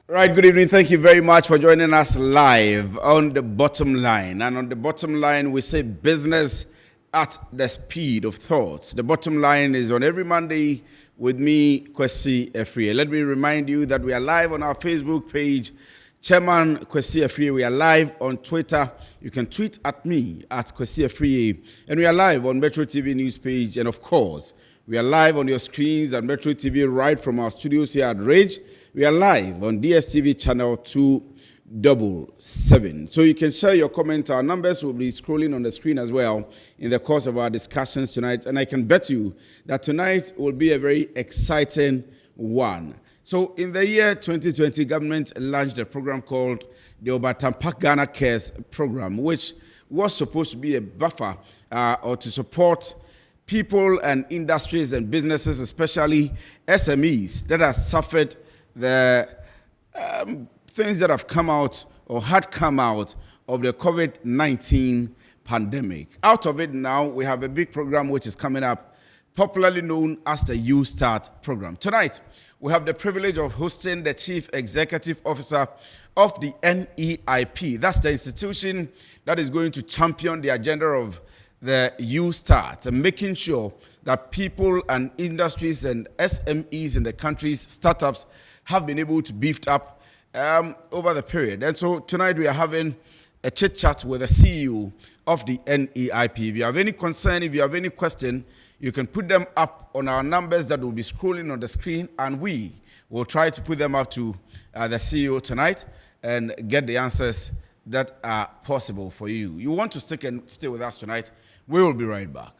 Right, good evening. Thank you very much for joining us live on the bottom line. And on the bottom line, we say business at the speed of thoughts. The bottom line is on every Monday with me, Kwesi Efrie. Let me remind you that we are live on our Facebook page, Chairman Kwesi Efrie. We are live on Twitter. You can tweet at me at Kwesi Efrie. And we are live on Metro TV news page. And of course, we are live on your screens at Metro TV right from our studios here at Rage. We are live on DSTV channel 277. So you can share your comments. Our numbers will be scrolling on the screen as well in the course of our discussions tonight. And I can bet you that tonight will be a very exciting one. So in the year 2020, government launched a program called the Obertampak Ghana Cares Program, which was supposed to be a buffer or to support people and industries and businesses, especially SMEs, that have suffered the things that have come out or had come out of the COVID-19 pandemic. Out of it now, we have a big program which is coming up, popularly known as the YOUSTART program. Tonight, we have the privilege of hosting the Chief Executive Officer of the NEIP. That's the institution that is going to champion the agenda of the YOUSTART and making sure that people and industries and SMEs in the country's startups have been able to beef up over the period. And so tonight we are having a chit-chat with the CEO of the NEIP. If you have any concern, if you have any question, you can put them up on our numbers that will be scrolling on the screen, and we will try to put them up to the CEO tonight and get the answers that are possible for you. You want to stay with us tonight? We will be right back.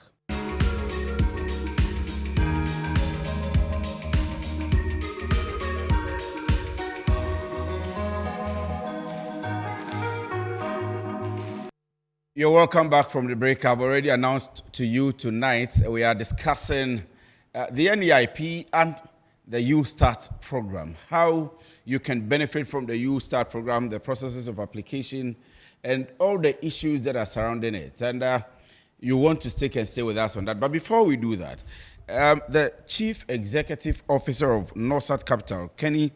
You're welcome back from the break. I've already announced to you tonight we are discussing the NEIP and the YOUSTART program, how you can benefit from the YOUSTART program, the processes of application, and all the issues that are surrounding it. And you want to stay with us on that. But before we do that, the Chief Executive Officer of Northside Capital, Kenny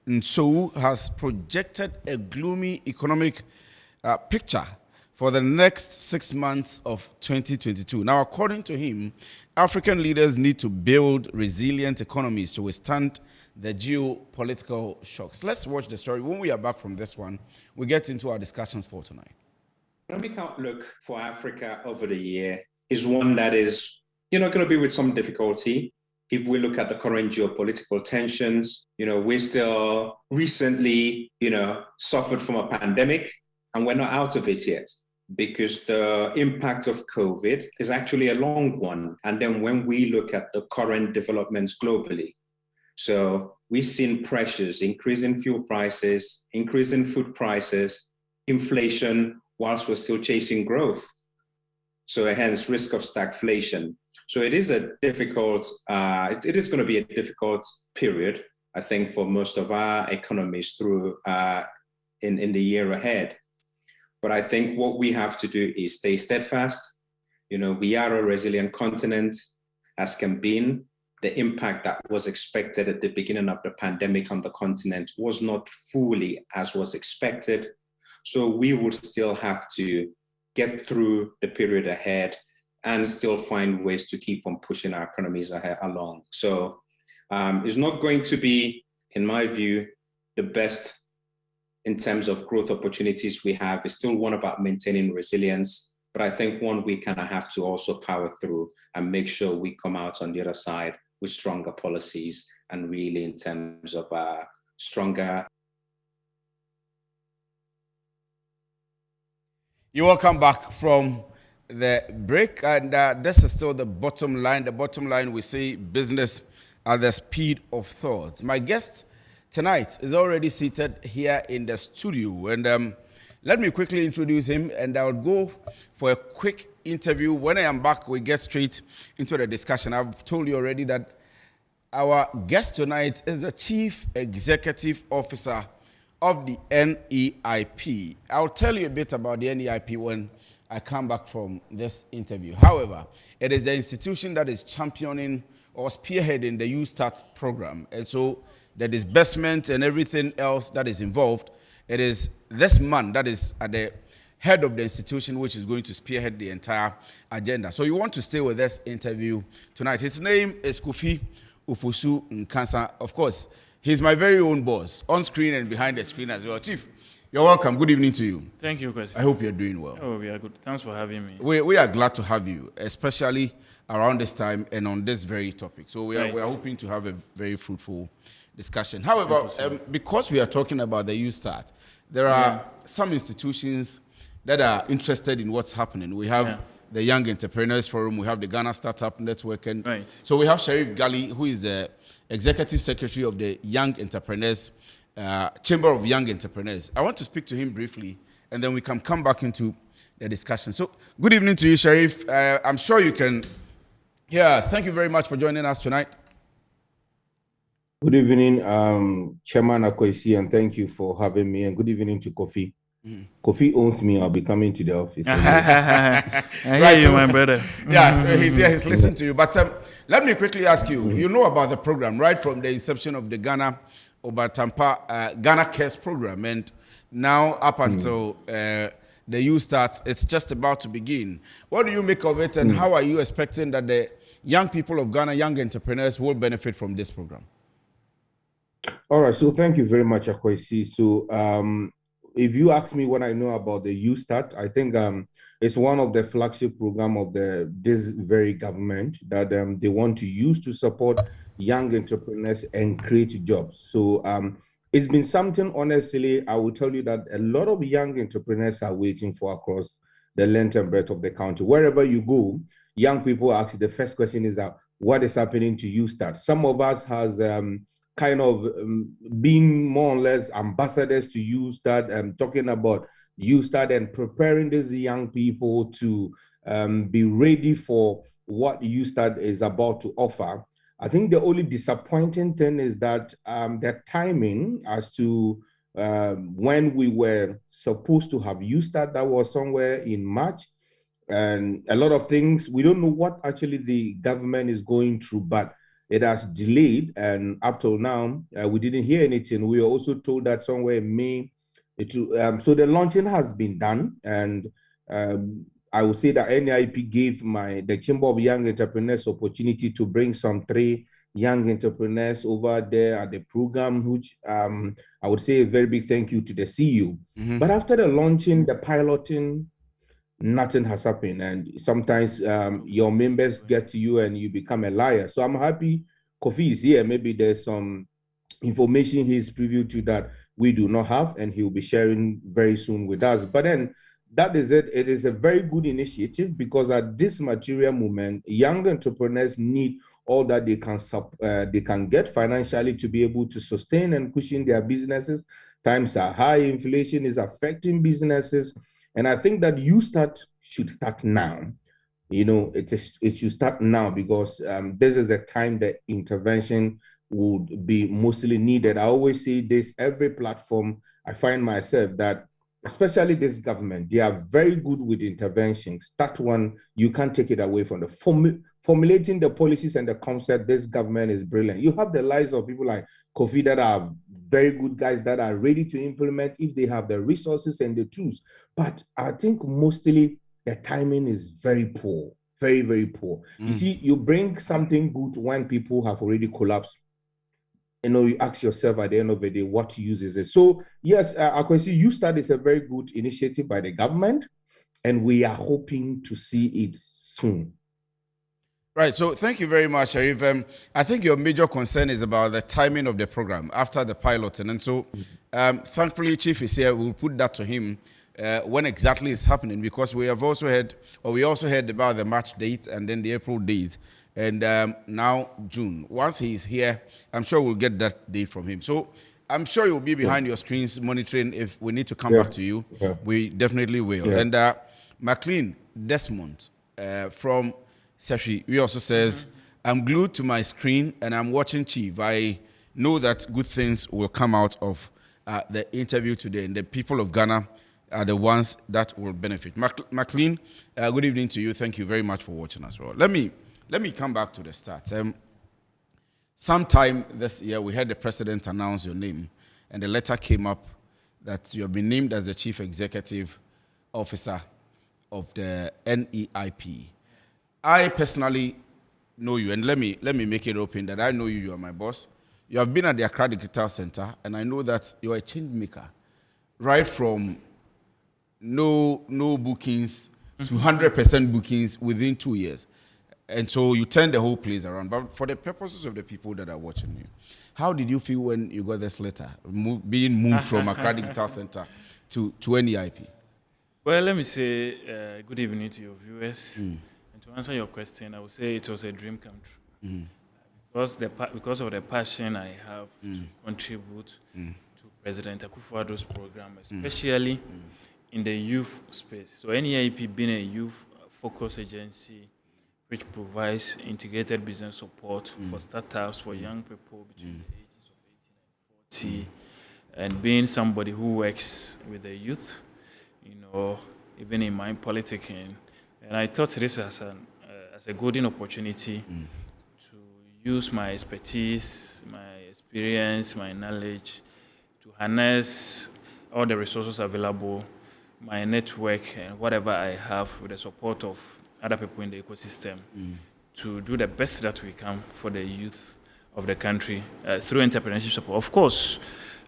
Nsou, has projected a gloomy economic picture for the next 6 months of 2022. Now, according to him, African leaders need to build resilient economies to withstand the geopolitical shocks. Let's watch the story. When we are back from this one, we get into our discussions for tonight. Economic outlook for Africa over the year is one that is, going to be with some difficulty. If we look at the current geopolitical tensions, we still recently, suffered from a pandemic, and we're not out of it yet, because the impact of COVID is actually a long one. And then when we look at the current developments globally, so we've seen pressures, increasing fuel prices, increasing food prices, inflation, whilst we're still chasing growth. So hence risk of stagflation. So it is a difficult, it is going to be a difficult period, I think, for most of our economies through in the year ahead. But I think what we have to do is stay steadfast. We are a resilient continent, as can be. The impact that was expected at the beginning of the pandemic on the continent was not fully as was expected. So we will still have to get through the period ahead and still find ways to keep on pushing our economies along. So it's not going to be, in my view, the best in terms of growth opportunities we have. It's still one about maintaining resilience, but I think one we kind of have to also power through and make sure we come out on the other side with stronger policies and really in terms of stronger. You're welcome back from the break, and this is still the bottom line. The bottom line, we say business at the speed of thought. My guest tonight is already seated here in the studio, and let me quickly introduce him, and I'll go for a quick interview. When I am back, we get straight into the discussion. I've told you already that our guest tonight is the Chief Executive Officer of the NEIP. I'll tell you a bit about the NEIP when I come back from this interview. However, it is the institution that is championing or spearheading the YOUSTART program. And so the disbursement and everything else that is involved, it is this man that is at the head of the institution which is going to spearhead the entire agenda. So you want to stay with this interview tonight. His name is Kofi Ufosu Nkansa. Of course, he's my very own boss, on screen and behind the screen as well. Chief, you're welcome. Good evening to you. Thank you, Kwesi. I hope you're doing well. Oh, we are good. Thanks for having me. We are glad to have you, especially around this time and on this very topic. So we are hoping to have a very fruitful discussion. However, because we are talking about the YOUSTART, there are some institutions that are interested in what's happening. We have the Young Entrepreneurs Forum, we have the Ghana Startup Network, and so we have Sheriff Gali, who is the Executive Secretary of the Young Entrepreneurs, Chamber of Young Entrepreneurs. I want to speak to him briefly, and then we can come back into the discussion. So, good evening to you, Sheriff. I'm sure you can hear us. Thank you very much for joining us tonight. Good evening, Chairman Akwesi, and thank you for having me, and good evening to Kofi. Kofi owns me. I'll be coming to the office. Right, so, my brother. Yeah, so he's here. He's listening to you. But let me quickly ask you. You know about the program, right, from the inception of the Ghana Obertampak Ghana Cares program, and now up until the YOUSTART, it's just about to begin. What do you make of it, and how are you expecting that the young people of Ghana, young entrepreneurs, will benefit from this program? All right. So thank you very much, Akwesi. So if you ask me what I know about the YOUSTART, I think it's one of the flagship program of this very government that they want to use to support young entrepreneurs and create jobs. So it's been something, honestly, I will tell you that a lot of young entrepreneurs are waiting for across the length and breadth of the country. Wherever you go, young people ask you, the first question is that what is happening to YOUSTART? Some of us has kind of being more or less ambassadors to YOUSTART and talking about YOUSTART and preparing these young people to be ready for what YOUSTART is about to offer. I think the only disappointing thing is that the timing as to when we were supposed to have YOUSTART, that was somewhere in March, and a lot of things, we don't know what actually the government is going through, but it has delayed, and up till now, we didn't hear anything. We were also told that somewhere in May, so the launching has been done, and I would say that NIP gave the Chamber of Young Entrepreneurs opportunity to bring some 3 young entrepreneurs over there at the program, which I would say a very big thank you to the CEO. But after the launching, the piloting, nothing has happened, and sometimes your members get to you and you become a liar. So I'm happy Kofi is here. Maybe there's some information he's privy to that we do not have, and he'll be sharing very soon with us. But then that is it. It is a very good initiative because at this material moment, young entrepreneurs need all that they can get financially to be able to sustain and cushion their businesses. Times are high, inflation is affecting businesses. And I think that YOUSTART should start now. You know, it should start now because this is the time that intervention would be mostly needed. I always say this, every platform, I find myself that, especially this government, they are very good with interventions. That one, you can't take it away from the formulating the policies and the concept. This government is brilliant. You have the lives of people like Kofi that are very good guys that are ready to implement if they have the resources and the tools. But I think mostly the timing is very poor, very, very poor. You see, you bring something good when people have already collapsed. You know, you ask yourself at the end of the day, what use is it? So yes, Akwesi, YOUSTART is a very good initiative by the government, and we are hoping to see it soon. Right, so thank you very much, Sharif. I think your major concern is about the timing of the program after the piloting. And so, thankfully, Chief is here. We'll put that to him when exactly it's happening, because we also heard about the March date and then the April date, and now June. Once he's here, I'm sure we'll get that date from him. So I'm sure you'll be behind your screens monitoring. If we need to come back to you, we definitely will. And McLean Desmond from Seshi, he also says, I'm glued to my screen and I'm watching Chief. I know that good things will come out of the interview today, and the people of Ghana are the ones that will benefit. McLean, good evening to you. Thank you very much for watching as well. Let me come back to the start. sometime this year, we heard the president announce your name, and the letter came up that you have been named as the chief executive officer of the NEIP. I personally know you, and let me make it open that I know you. You are my boss. You have been at the Accra Digital Center, and I know that you are a change maker, right from no bookings to 100% bookings within 2 years. And so you turn the whole place around. But for the purposes of the people that are watching you, how did you feel when you got this letter, being moved from Accra Digital Center to NEIP? Well, let me say good evening to your viewers. And to answer your question, I would say it was a dream come true. Because of the passion I have to contribute to President Akufo-Addo's program, especially in the youth space. So NEIP being a youth-focused agency which provides integrated business support for startups, for young people between the ages of 18 and 40, and being somebody who works with the youth, even in my politicking. And I thought this as a golden opportunity to use my expertise, my experience, my knowledge, to harness all the resources available, my network, and whatever I have with the support of other people in the ecosystem to do the best that we can for the youth of the country through entrepreneurship support. Of course,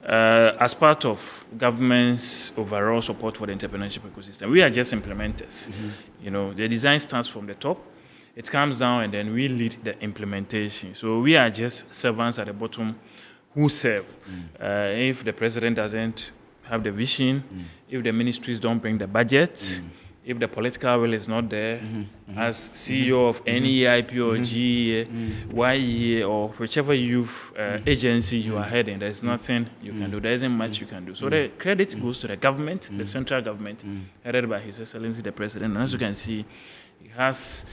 as part of government's overall support for the entrepreneurship ecosystem, we are just implementers. The design starts from the top, it comes down, and then we lead the implementation. So we are just servants at the bottom who serve. If the president doesn't have the vision, if the ministries don't bring the budget, if the political will is not there, as CEO of NEIP or GEA, YEA, or whichever youth agency you are heading, there's nothing you can do. There isn't much you can do. So the credit goes to the government, the central government, headed by His Excellency the President. And as you can see, he has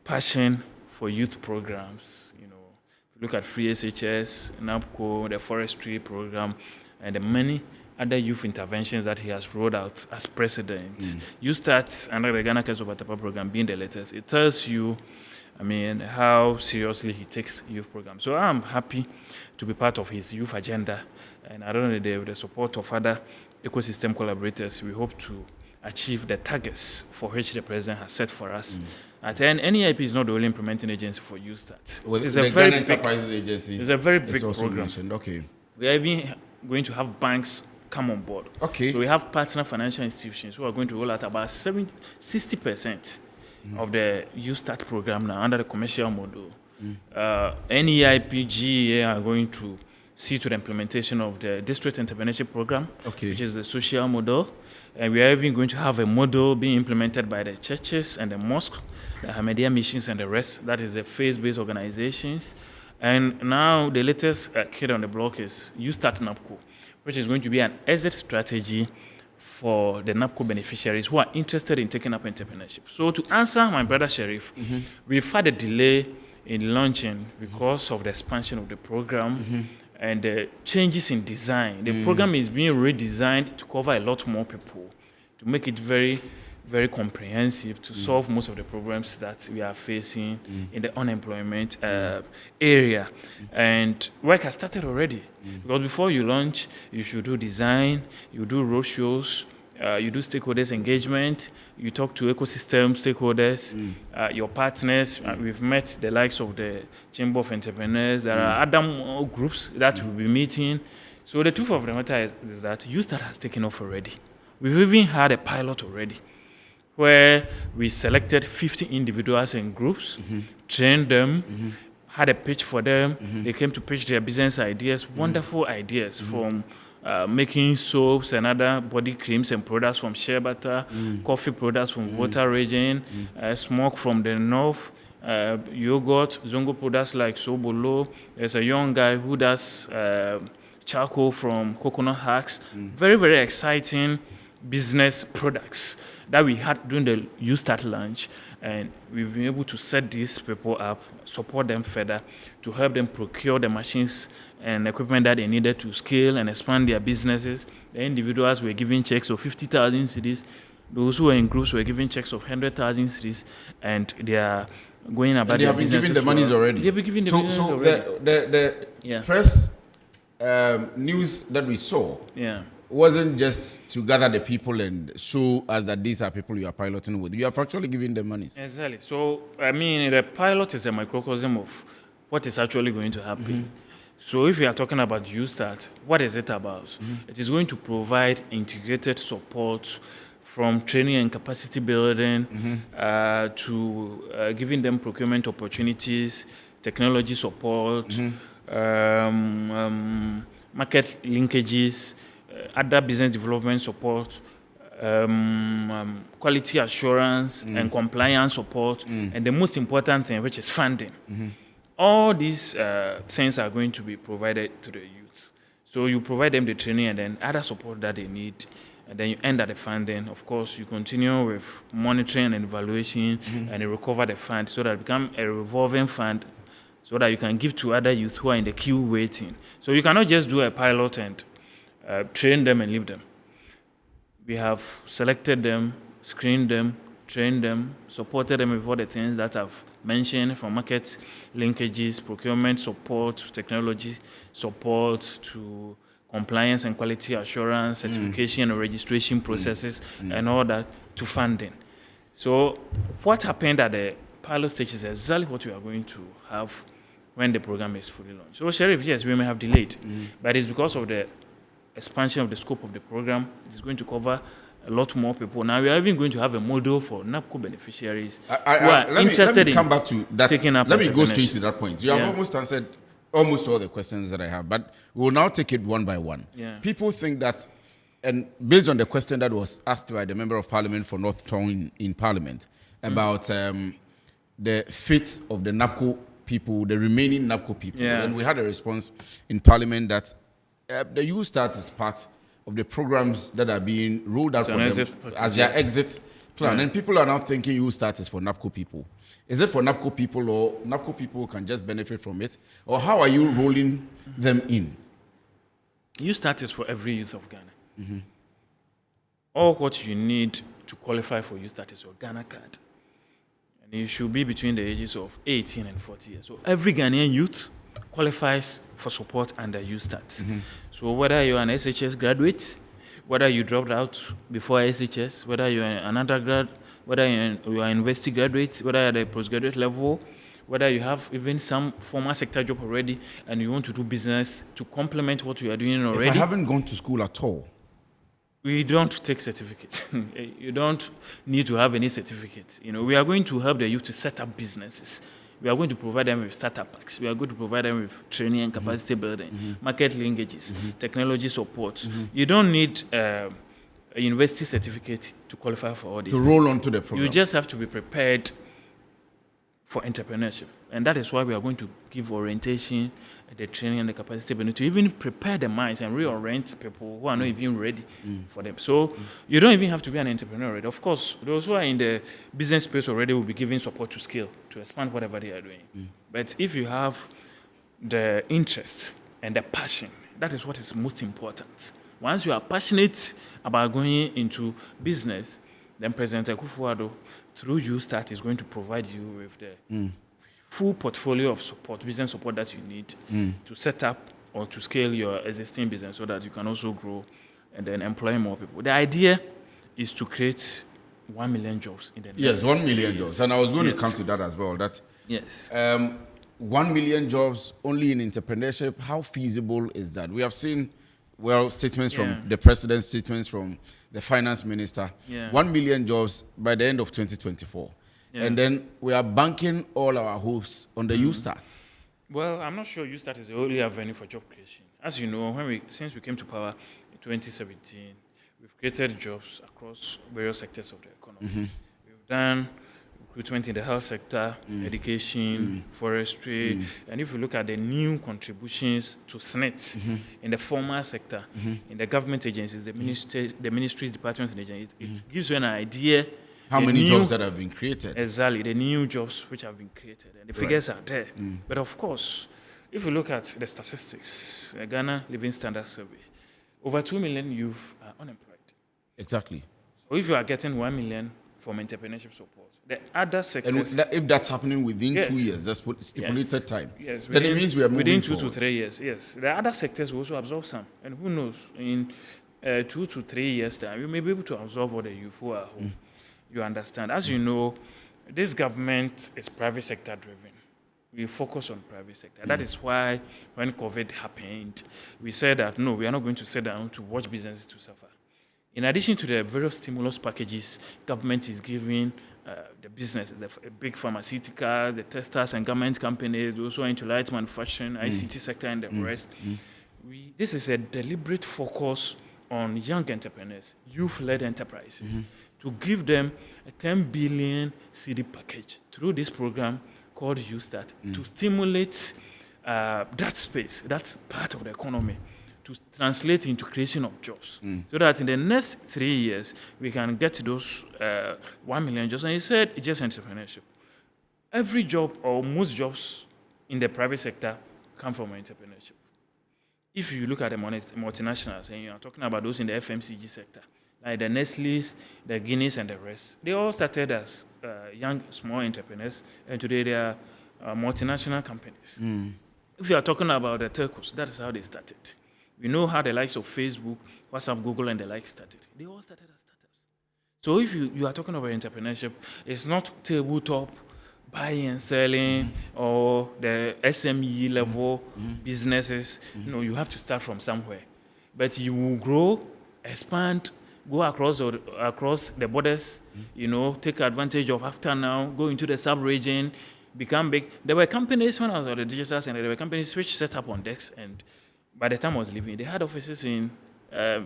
passion for youth programs. If you look at Free SHS, NAPCO, the forestry program, and the many other youth interventions that he has rolled out as president. YOUSTART under the Ghana Case Obertampak program being the latest. It tells you, how seriously he takes youth programs. So I'm happy to be part of his youth agenda. And I don't know, with the support of other ecosystem collaborators, we hope to achieve the targets for which the president has set for us. At the end, NEIP is not the only implementing agency for YOUSTART. Well, it's a very enterprises agency. It's a very big program. Mentioned. Okay. We are even going to have banks come on board. Okay. So we have partner financial institutions who are going to roll out about 60% of the YOUSTART program now under the commercial model. NEIP, GEA are going to see to the implementation of the district entrepreneurship program, which is the social model. And we are even going to have a model being implemented by the churches and the mosques, the Ahmadiyya missions and the rest. That is the faith-based organizations. And now the latest kid on the block is YOUSTART NAPCO, which is going to be an exit strategy for the NAPCO beneficiaries who are interested in taking up entrepreneurship. So to answer my brother Sheriff, we've had a delay in launching because of the expansion of the program and the changes in design. The program is being redesigned to cover a lot more people, to make it very, very comprehensive, to solve most of the problems that we are facing in the unemployment area. And work has started already. Because before you launch, you should do design, you do roadshows, you do stakeholders engagement, you talk to ecosystem stakeholders, your partners. We've met the likes of the Chamber of Entrepreneurs. There are other more groups that will be meeting. So the truth of the matter is that YOUSTART has taken off already. We've even had a pilot already, where we selected 50 individuals and groups, trained them, had a pitch for them. They came to pitch their business ideas, wonderful ideas from making soaps and other body creams and products from shea butter, coffee products from water region, smoke from the north, yogurt, Zongo products like Sobolo. There's a young guy who does charcoal from coconut husks. Very, very exciting business products that we had during the YOUSTART launch, and we've been able to set these people up, support them further, to help them procure the machines and equipment that they needed to scale and expand their businesses. The individuals were given checks of 50,000 cedis. Those who were in groups were given checks of 100,000 cedis, and their going about they their have been giving businesses. the monies already. They've been giving the monies so already. the press news that we saw wasn't just to gather the people and show us that these are people you are piloting with. You have actually given them monies. Exactly. So, I mean, the pilot is a microcosm of what is actually going to happen. So if we are talking about YouStart, what is it about? It is going to provide integrated support from training and capacity building to giving them procurement opportunities, technology support, market linkages, other business development support, quality assurance and compliance support, and the most important thing, which is funding. All these things are going to be provided to the youth. So you provide them the training and then other support that they need, and then you end at the funding. Of course, you continue with monitoring and evaluation, and you recover the fund so that it becomes a revolving fund so that you can give to other youth who are in the queue waiting. So you cannot just do a pilot and train them and leave them. We have selected them, screened them, trained them, supported them with all the things that I've mentioned, from market linkages, procurement support, technology support, to compliance and quality assurance, certification and registration processes, and all that, to funding. So what happened at the pilot stage is exactly what we are going to have when the program is fully launched. So, Sheriff, yes, we may have delayed, but it's because of the expansion of the scope of the program. It's going to cover a lot more people. Now we are even going to have a model for NAPCO beneficiaries who are interested in come back to that. Taking up let me go straight to that point. You have Yeah. almost answered almost all the questions that I have, but we will now take it one by one. Yeah. People think that, and based on the question that was asked by the Member of Parliament for North Tongue in Parliament about the fate of the NAPCO people, the remaining NAPCO people, and we had a response in Parliament that the YouStart is part of the programs that are being rolled out for them as their exit plan. And people are now thinking YouStart is for NAPCO people. Is it for NAPCO people, or NAPCO people can just benefit from it? Or how are you rolling them in? YouStart is for every youth of Ghana. All what you need to qualify for YouStart is your Ghana card. And you should be between the ages of 18 and 40 years. So every Ghanaian youth qualifies for support under YouStart. So whether you're an SHS graduate, whether you dropped out before SHS, whether you're an undergrad, whether you're an university graduate, whether you're at the postgraduate level, whether you have even some formal sector job already and you want to do business to complement what you are doing already. If I haven't gone to school at all, we don't take certificates. You don't need to have any certificate. You know, we are going to help the youth to set up businesses. We are going to provide them with startup packs. We are going to provide them with training and capacity building, market linkages, technology support. You don't need a university certificate to qualify for all this. To roll onto the program. You just have to be prepared for entrepreneurship. And that is why we are going to give orientation, the training and the capacity building to even prepare the minds and reorient people who are not even ready for them. So you don't even have to be an entrepreneur already. Of course, those who are in the business space already will be giving support to scale, to expand whatever they are doing. But if you have the interest and the passion, that is what is most important. Once you are passionate about going into business, then President Akufo-Addo, through YouStart, is going to provide you with the full portfolio of support, business support that you need to set up or to scale your existing business so that you can also grow and then employ more people. The idea is to create 1 million jobs in the next 1 million jobs. And I was going to come to that as well. That 1 million jobs only in entrepreneurship, how feasible is that? We have seen, statements from the president, statements from the finance minister. 1 million jobs by the end of 2024. And then we are banking all our hopes on the YouStart. Well, I'm not sure YouStart is the only avenue for job creation. As you know, since we came to power in 2017, we've created jobs across various sectors of the economy. We've done recruitment in the health sector, education, forestry, and if you look at the new contributions to SNET in the formal sector, in the government agencies, the ministries, departments, and agencies, it gives you an idea how many jobs that have been created. Exactly, the new jobs which have been created, and the figures are there. But of course, if you look at the statistics, Ghana Living Standards Survey, over 2 million youth are unemployed. Exactly. So if you are getting 1 million from entrepreneurship support, The other sectors. And if that's happening within Yes. 2 years, that's stipulated time. Yes, Then it means we are moving within 2 forward. to 3 years. Yes, the other sectors will also absorb some, and who knows, in 2 to 3 years time, we may be able to absorb all the youth who are home. You understand? As you know, this government is private sector driven. We focus on private sector. That is why when COVID happened, we said that no, we are not going to sit down to watch businesses to suffer. In addition to the various stimulus packages, government is giving the businesses, the big pharmaceuticals, the testers and government companies, also into light manufacturing, ICT sector, and the rest. This is a deliberate focus on young entrepreneurs, youth-led enterprises, to give them a 10 billion CD package through this program called YOUSTART to stimulate that space, that part of the economy, to translate into creation of jobs, so that in the next 3 years we can get to those 1 million jobs. And he said it's just entrepreneurship. Every job or most jobs in the private sector come from entrepreneurship. If you look at the multinationals, and you are talking about those in the FMCG sector, like the Nestle's, the Guinness, and the rest, they all started as young, small entrepreneurs, and today they are multinational companies. If you are talking about the telcos, that is how they started. We know how the likes of Facebook, WhatsApp, Google, and the likes started. They all started as startups. So if you are talking about entrepreneurship, it's not tabletop, buying and selling, or the SME level businesses. No, you have to start from somewhere. But you will grow, expand, go across the borders, take advantage of after now, go into the sub-region, become big. There were companies, when I was at the digital center, there were companies which set up on decks, and by the time I was leaving, they had offices in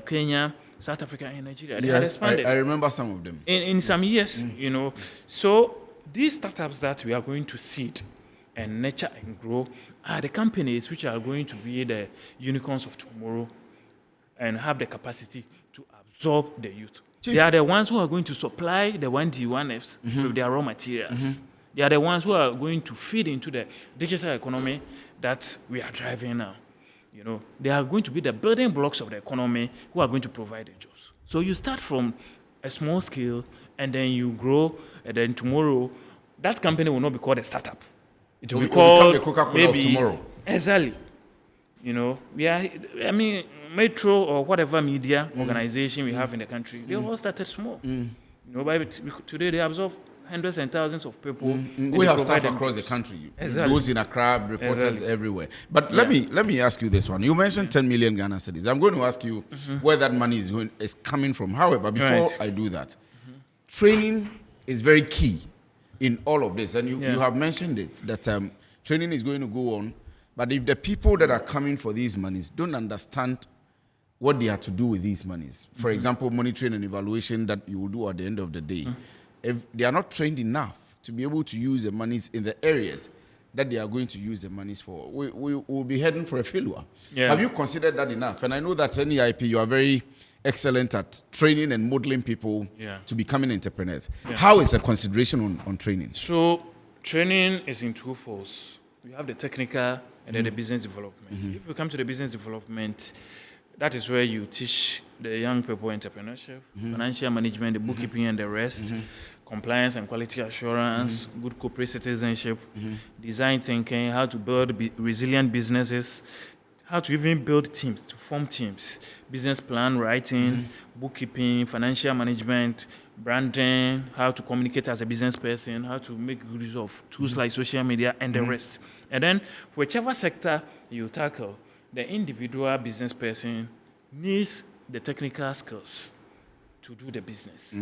Kenya, South Africa, and Nigeria. They had expanded. I remember some of them. In some years, So these startups that we are going to seed and nurture and grow are the companies which are going to be the unicorns of tomorrow and have the capacity to absorb the youth. Chief. They are the ones who are going to supply the 1D, 1Fs with their raw materials. They are the ones who are going to feed into the digital economy that we are driving now. They are going to be the building blocks of the economy who are going to provide the jobs. So you start from a small scale, and then you grow, and then tomorrow, that company will not be called a startup. It will be called the Coca-Cola of tomorrow. Exactly. Metro or whatever media organization we have in the country, they all started small. Today they absorb hundreds and thousands of people. We have staff across the country. Exactly. Those in Accra, reporters everywhere. But let me ask you this one. You mentioned 10 million Ghana cedis. I'm going to ask you where that money is coming from. However, before I do that, training is very key in all of this. And you have mentioned it, that training is going to go on. But if the people that are coming for these monies don't understand what they are to do with these monies, for example, monitoring and evaluation that you will do at the end of the day, if they are not trained enough to be able to use the monies in the areas that they are going to use the monies for, we will be heading for a failure. Yeah. Have you considered that enough? And I know that in EIP, you are very excellent at training and modeling people to becoming entrepreneurs. Yeah. How is a consideration on training? So training is in two folds. We have the technical and then the business development. If we come to the business development, that is where you teach the young people entrepreneurship, financial management, the bookkeeping and the rest, compliance and quality assurance, good corporate citizenship, design thinking, how to build resilient businesses, how to even build teams, to form teams, business plan writing, bookkeeping, financial management, branding, how to communicate as a business person, how to make good use of tools like social media and the rest. And then whichever sector you tackle, the individual business person needs the technical skills to do the business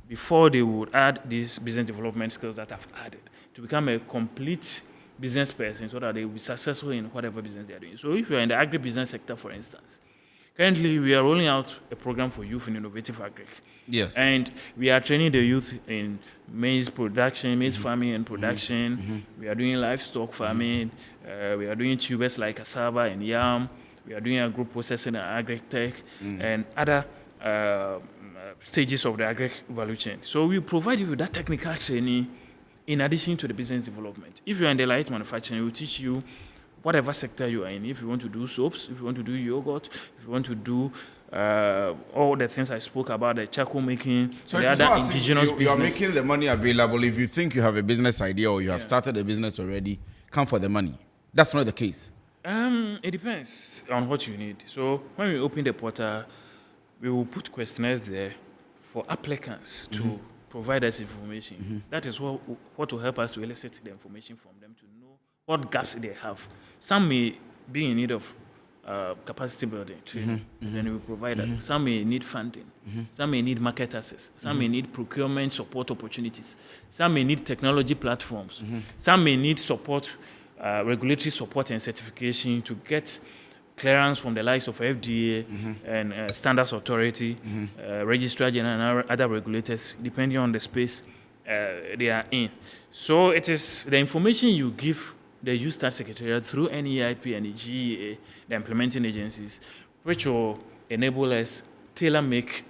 before they would add these business development skills that I've added to become a complete business person so that they will be successful in whatever business they are doing. So if you're in the agribusiness sector, for instance, currently we are rolling out a program for youth in innovative agric. Yes. And we are training the youth in maize production, maize farming and production. We are doing livestock farming. We are doing tubers like cassava and yam. We are doing agro-processing and agri-tech and other stages of the agri value chain. So we provide you with that technical training in addition to the business development. If you're in the light manufacturing, we'll teach you whatever sector you are in. If you want to do soaps, if you want to do yogurt, if you want to do all the things I spoke about, the charcoal making, So the it's other not as if indigenous you are businesses. making the money available. If you think you have a business idea or you have started a business already, come for the money. That's not the case. It depends on what you need. So when we open the portal, we will put questionnaires there for applicants to provide us information. That is what will help us to elicit the information from them to know what gaps they have. Some may be in need of capacity building training, then we will provide that. Some may need funding. Some may need market access. Some may need procurement support opportunities. Some may need technology platforms. Some may need support, regulatory support and certification to get clearance from the likes of FDA and Standards Authority, Registrar General and other regulators, depending on the space they are in. So it is the information you give the YOUSTART Secretariat through NEIP and the GEA, the implementing agencies, which will enable us tailor-make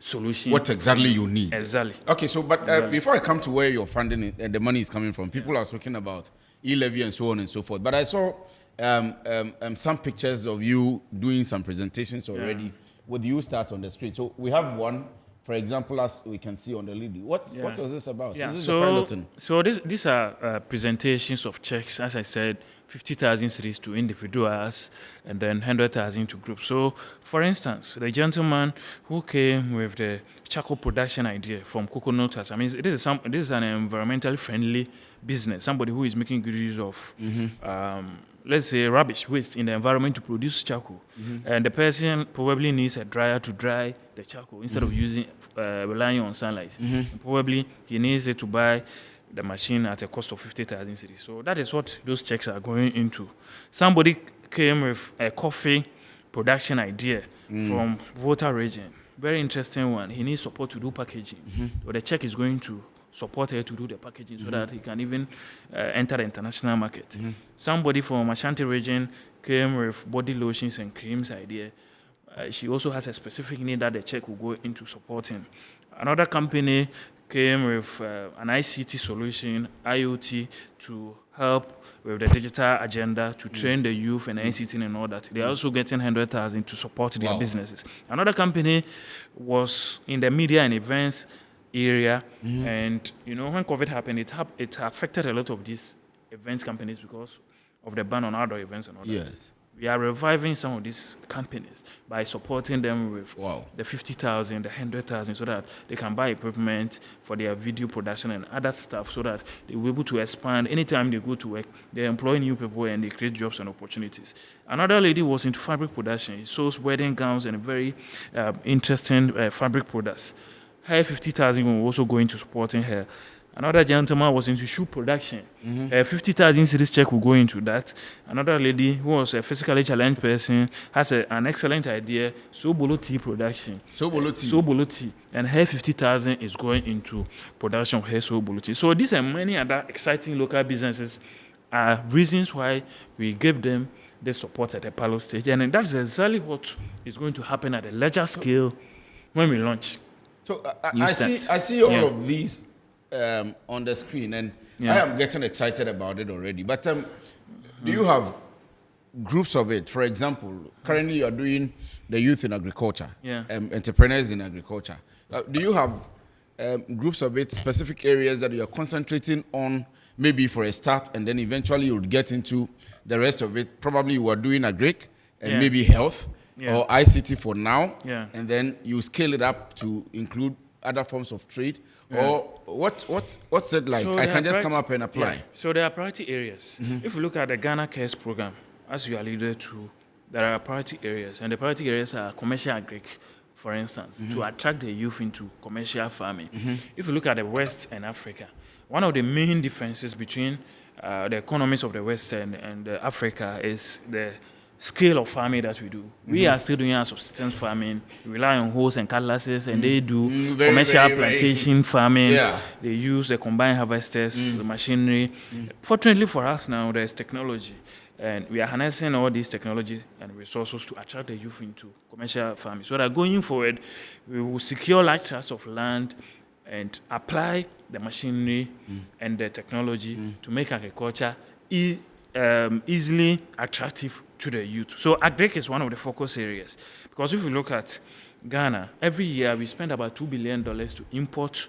solutions. What exactly you need. Exactly. Okay, so but before I come to where your funding and the money is coming from, people are speaking about e-levy and so on and so forth. But I saw some pictures of you doing some presentations already with YOUSTART on the screen. So we have one, for example, as we can see on the lady. What was this about? Yeah. Is this the piloting? So these are presentations of checks, as I said, 50,000 cities to individuals and then 100,000 to groups. So, for instance, the gentleman who came with the charcoal production idea from coconut, I mean, this is an environmentally friendly business. Somebody who is making good use of, let's say, rubbish waste in the environment to produce charcoal, and the person probably needs a dryer to dry the charcoal instead of relying on sunlight. Probably he needs it to buy the machine at a cost of 50,000 cedis. So that is what those checks are going into. Somebody came with a coffee production idea from Volta region. Very interesting one. He needs support to do packaging. So the check is going to support her to do the packaging so that he can even enter the international market. Somebody from Ashanti region came with body lotions and creams idea. She also has a specific need that the check will go into supporting. Another company came with an ICT solution, IoT, to help with the digital agenda, to train the youth and ICT and all that. They are also getting 100,000 to support their businesses. Another company was in the media and events area, and when COVID happened, it affected a lot of these events companies because of the ban on outdoor events and all that. We are reviving some of these companies by supporting them with the 50,000, the 100,000, so that they can buy equipment for their video production and other stuff, so that they will be able to expand. Anytime they go to work, they employ new people and they create jobs and opportunities. Another lady was into fabric production. She sews wedding gowns and very interesting fabric products. Her 50,000 will also go into supporting her. Another gentleman was into shoe production. 50,000 cedis check will go into that. Another lady who was a physically challenged person has an excellent idea, Sobolo tea production. Sobolo tea. And her 50,000 is going into production of her Sobolo tea. So these and many other exciting local businesses are reasons why we give them the support at the pilot stage. And that's exactly what is going to happen at a larger scale when we launch. So I see all of these on the screen, and I am getting excited about it already. But do you have groups of it? For example, currently you are doing the youth in agriculture, entrepreneurs in agriculture. Do you have groups of it, specific areas that you are concentrating on, maybe for a start, and then eventually you'll get into the rest of it? Probably you are doing agric and maybe health or ICT for now, and then you scale it up to include other forms of trade. Or what's it like? So I can just come up and apply. So there are priority areas. If you look at the Ghana Cares program, as you alluded to, there are priority areas, and the priority areas are commercial agric, for instance, to attract the youth into commercial farming. If you look at the West and Africa, one of the main differences between the economies of the West and Africa is the scale of farming that we do. We are still doing our subsistence farming. We rely on hoes and cutlasses, and they do commercial plantation farming. They use the combined harvesters, the machinery. Fortunately for us now, there's technology, and we are harnessing all these technologies and resources to attract the youth into commercial farming. So that going forward, we will secure large tracts of land and apply the machinery and the technology to make agriculture easily attractive to the youth. So agric is one of the focus areas, because if you look at Ghana, every year we spend about $2 billion to import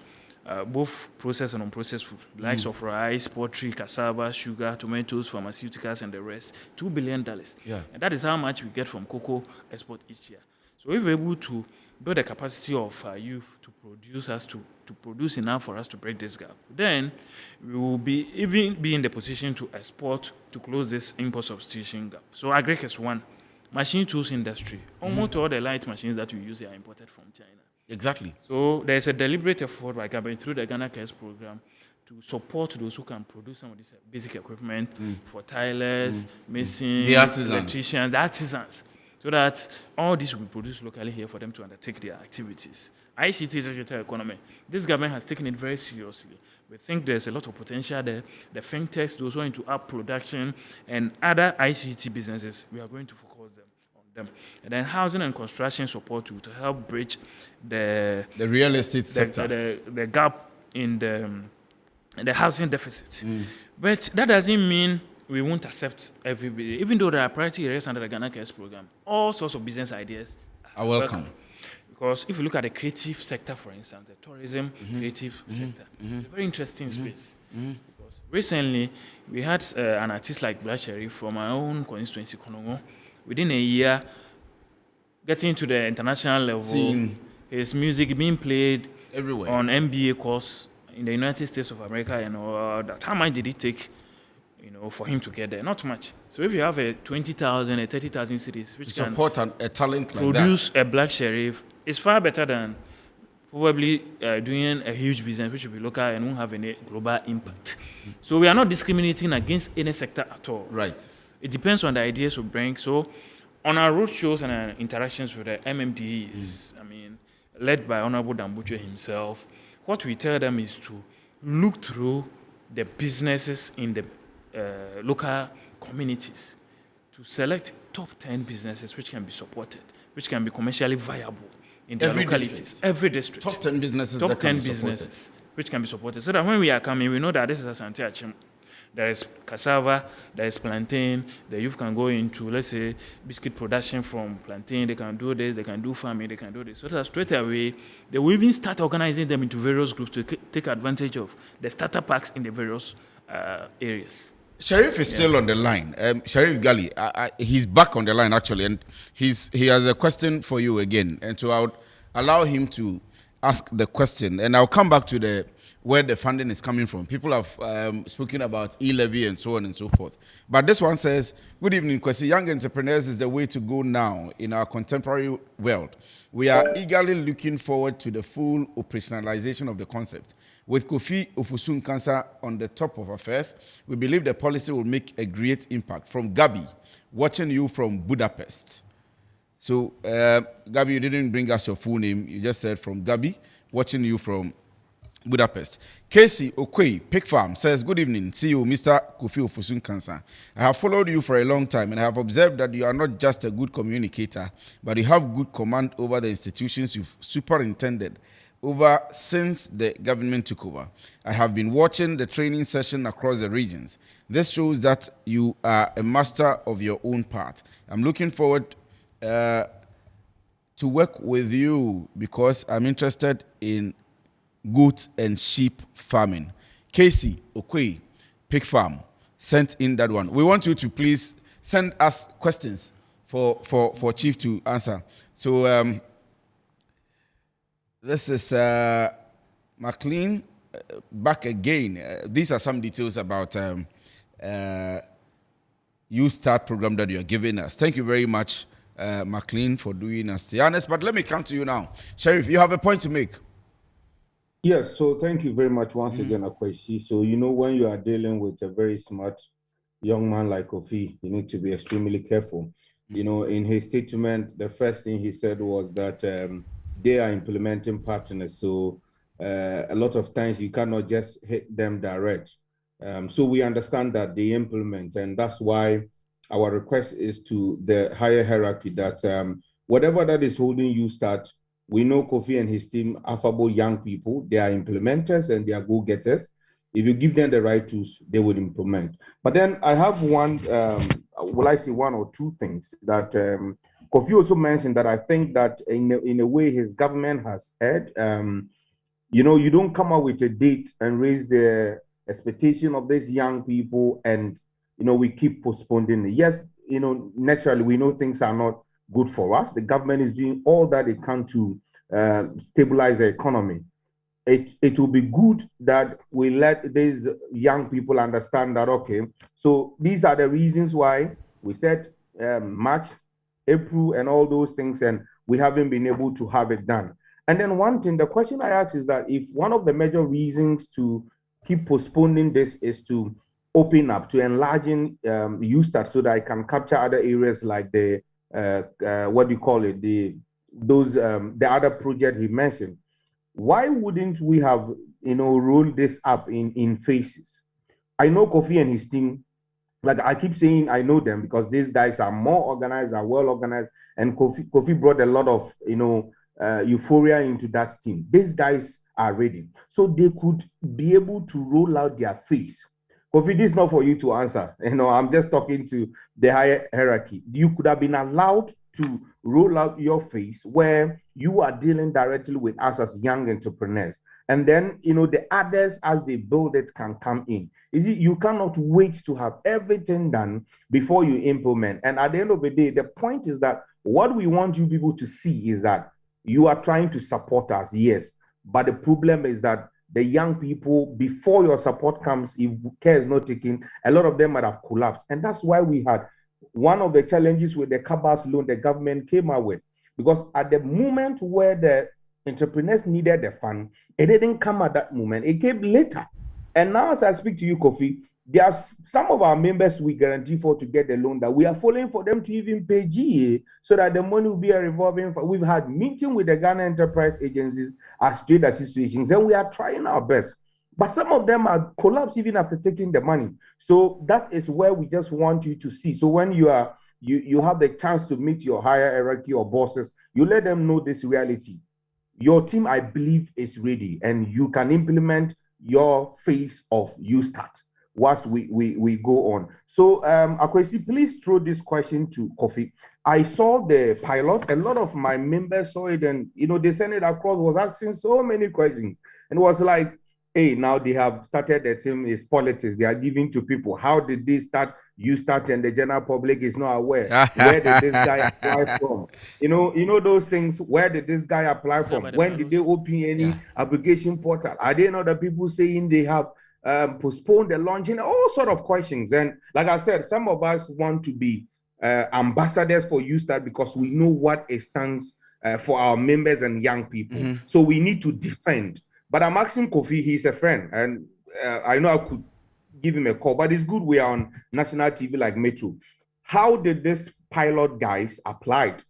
both processed and unprocessed food, likes of rice, poultry, cassava, sugar, tomatoes, pharmaceuticals, and the rest. $2 billion. Yeah. And that is how much we get from cocoa export each year. So if we're able to build the capacity of our youth to produce enough for us to break this gap, then we will be in the position to export to close this import substitution gap. So agric is one. Machine tools industry. Almost all the light machines that we use are imported from China. Exactly. So there's a deliberate effort by government through the Ghana Cares program to support those who can produce some of this basic equipment for tilers, masons, the artisans, electricians, the artisans, so that all this will be produced locally here for them to undertake their activities. ICT is digital economy. This government has taken it very seriously. We think there's a lot of potential there. The fintechs, those who are into app production and other ICT businesses, we are going to focus on them. And then housing and construction support to help bridge the real estate sector, the gap in the housing deficit. But that doesn't mean we won't accept everybody, even though there are priority areas under the Ghana Cares program. All sorts of business ideas are welcome. Because if you look at the creative sector, for instance, the tourism creative sector, it's a very interesting space. Because recently, we had an artist like Black Sherry from our own constituency, Konongo, within a year, getting to the international level, his music being played everywhere on MBA course in the United States of America and all that. How much did it take, for him to get there? Not much. So if you have a 20,000, a 30,000 cities, which can support a talent like produce a Black Sheriff, it's far better than probably doing a huge business which will be local and won't have any global impact. So we are not discriminating against any sector at all. Right. It depends on the ideas we bring. So on our road shows and our interactions with the MMDs, led by Honorable Dambucho himself, what we tell them is to look through the businesses in the local communities to select top 10 businesses which can be supported, which can be commercially viable in their localities. Every district. Top 10 businesses. Top 10 businesses which can be supported. So that when we are coming, we know that this is Asante Achim. There is cassava, there is plantain. The youth can go into, let's say, biscuit production from plantain. They can do this, they can do farming, they can do this. So that straight away, they will even start organizing them into various groups to take advantage of the starter packs in the various areas. Sheriff is still on the line. Sheriff Gali, he's back on the line actually, and he has a question for you again. And so I would allow him to ask the question, and I'll come back to where the funding is coming from. People have spoken about e-levy and so on and so forth. But this one says, good evening, Kwesi. Young entrepreneurs is the way to go now in our contemporary world. We are eagerly looking forward to the full operationalization of the concept. With Kofi Ofusun Cancer on the top of affairs, we believe the policy will make a great impact. From Gabi, watching you from Budapest. So, Gabi, you didn't bring us your full name. You just said from Gabi, watching you from Budapest. Casey Okwe, Pig Farm, says, good evening, CEO Mr. Kofi Ofusun Cancer. I have followed you for a long time, and I have observed that you are not just a good communicator, but you have good command over the institutions you've superintended over since the government took over. I have been watching the training session across the regions. This shows that you are a master of your own part. I'm looking forward to work with you because I'm interested in goat and sheep farming. Casey Okwe, Pig Farm, sent in that one. We want you to please send us questions for Chief to answer. So this is McLean back again. These are some details about YOUSTART program that you are giving us. Thank you very much, McLean, for doing us the honest. But let me come to you now. Sheriff, you have a point to make. Yes, so thank you very much once again, Akwesi. So, when you are dealing with a very smart young man like Kofi, you need to be extremely careful. In his statement, the first thing he said was that they are implementing partners. So a lot of times you cannot just hit them direct. So we understand that they implement, and that's why our request is to the higher hierarchy that whatever that is holding YOUSTART, we know Kofi and his team, affable young people, they are implementers and they are go-getters. If you give them the right tools, they will implement. But then I have one, will I say one or two things that Kofi also mentioned that I think that in a way his government has heard. You don't come up with a date and raise the expectation of these young people, and we keep postponing it. Yes, naturally we know things are not good for us. The government is doing all that it can to stabilize the economy. It will be good that we let these young people understand that, okay, so these are the reasons why we said March, April, and all those things, and we haven't been able to have it done. And then one thing, the question I ask is that if one of the major reasons to keep postponing this is to open up, to enlarging YOUSTART so that I can capture other areas like the, what do you call it, the other project he mentioned, why wouldn't we have, rolled this up in phases? I know Kofi and his team, like I keep saying, I know them because these guys are more organized, are well organized, and Kofi brought a lot of, euphoria into that team. These guys are ready. So they could be able to roll out their phase. Kofi, this is not for you to answer. I'm just talking to the higher hierarchy. You could have been allowed to roll out your phase where you are dealing directly with us as young entrepreneurs. And then, the others, as they build it, can come in. You cannot wait to have everything done before you implement. And at the end of the day, the point is that what we want you people to see is that you are trying to support us, yes. But the problem is that the young people, before your support comes, if care is not taken, a lot of them might have collapsed. And that's why we had one of the challenges with the Cabas loan the government came out with. Because at the moment where the entrepreneurs needed the fund, it didn't come at that moment. It came later. And now as I speak to you, Kofi, there are some of our members we guarantee for to get the loan that we are following for them to even pay GA so that the money will be a revolving fund. We've had meeting with the Ghana enterprise agencies as trade associations, and we are trying our best. But some of them are collapsed even after taking the money. So that is where we just want you to see. So when you have the chance to meet your higher hierarchy or bosses, you let them know this reality. Your team, I believe, is ready, and you can implement your phase of YOUSTART once we go on. So, Akwesi, please throw this question to Kofi. I saw the pilot. A lot of my members saw it, and they sent it across. Was asking so many questions, and it was like, hey, now they have started the team is politics. They are giving to people. How did they start? YOUSTART and the general public is not aware. Where did this guy apply from? You know those things. Where did this guy apply from? When did they open any application portal? Are there other people saying they have postponed the launching? All sort of questions. And like I said, some of us want to be ambassadors for YOUSTART because we know what it stands for our members and young people. Mm-hmm. So we need to defend. But I'm asking Kofi, he's a friend, and I know I could give him a call, but it's good we are on national TV like Metro. How did this pilot guys applied?